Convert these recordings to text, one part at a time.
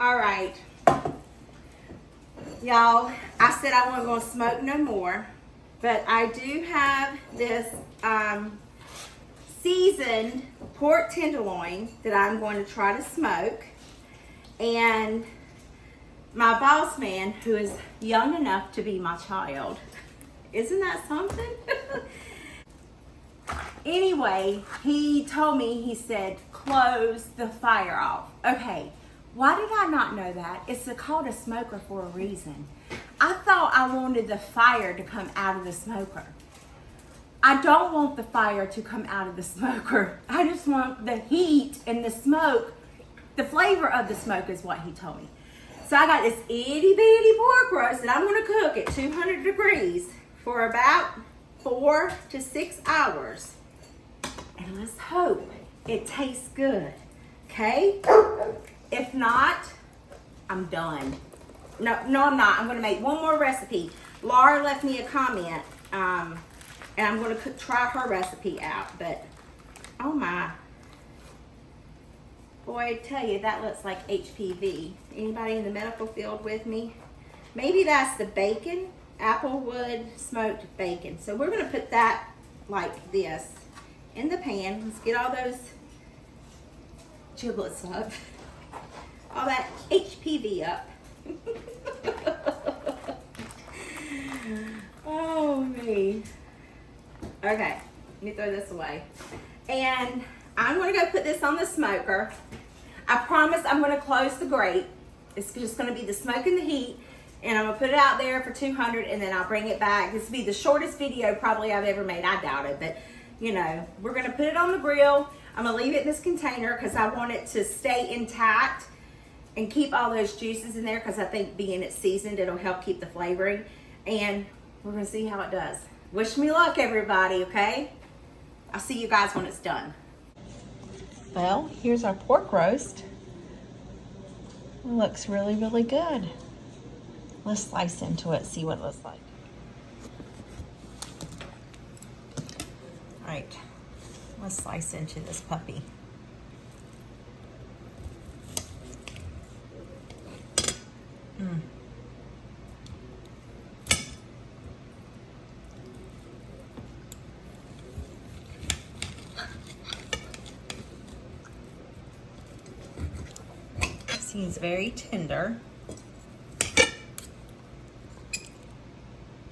All right. Y'all, I said I wasn't going to smoke no more, but I do have this seasoned pork tenderloin that I'm going to try to smoke. And my boss man, who is young enough to be my child, isn't that something? Anyway, he told me, he said, close the fire off. Okay, why did I not know that? It's called a smoker for a reason. I thought I wanted the fire to come out of the smoker. I don't want the fire to come out of the smoker. I just want the heat and the smoke. The flavor of the smoke is what he told me. So I got this itty bitty pork roast that I'm gonna cook at 200 degrees for about 4 to 6 hours. And let's hope it tastes good, okay? If not, I'm done. No, I'm not. I'm gonna make one more recipe. Laura left me a comment, and I'm gonna try her recipe out, but oh my. Boy, I tell you, that looks like HPV. Anybody in the medical field with me? Maybe that's the bacon, applewood-smoked bacon. So we're gonna put that like this in the pan. Let's get all those giblets up. All that HPV up. Oh, me. Okay, let me throw this away. And I'm gonna go put this on the smoker. I promise I'm gonna close the grate. It's just gonna be the smoke and the heat. And I'm gonna put it out there for 200 and then I'll bring it back. This will be the shortest video probably I've ever made. I doubt it, but you know, we're gonna put it on the grill. I'm gonna leave it in this container because I want it to stay intact and keep all those juices in there because I think being it seasoned, it'll help keep the flavoring. And we're gonna see how it does. Wish me luck, everybody, okay? I'll see you guys when it's done. Well, here's our pork roast. It looks really, really good. Let's slice into it, see what it looks like. All right, let's slice into this puppy. Seems very tender.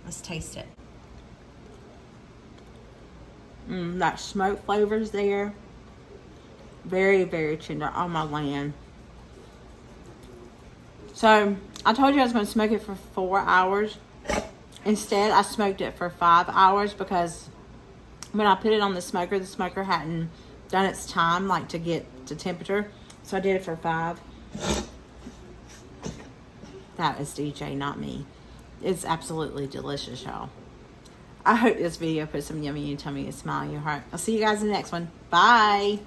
Let's taste it. That smoke flavor's there. Very, very tender on my land. So I told you I was going to smoke it for 4 hours. Instead, I smoked it for 5 hours because when I put it on the smoker hadn't done its time, like to get to temperature. So I did it for 5. That is DJ, not me. It's absolutely delicious, y'all. I hope this video put some yummy in your tummy and smile in your heart. I'll see you guys in the next one. Bye.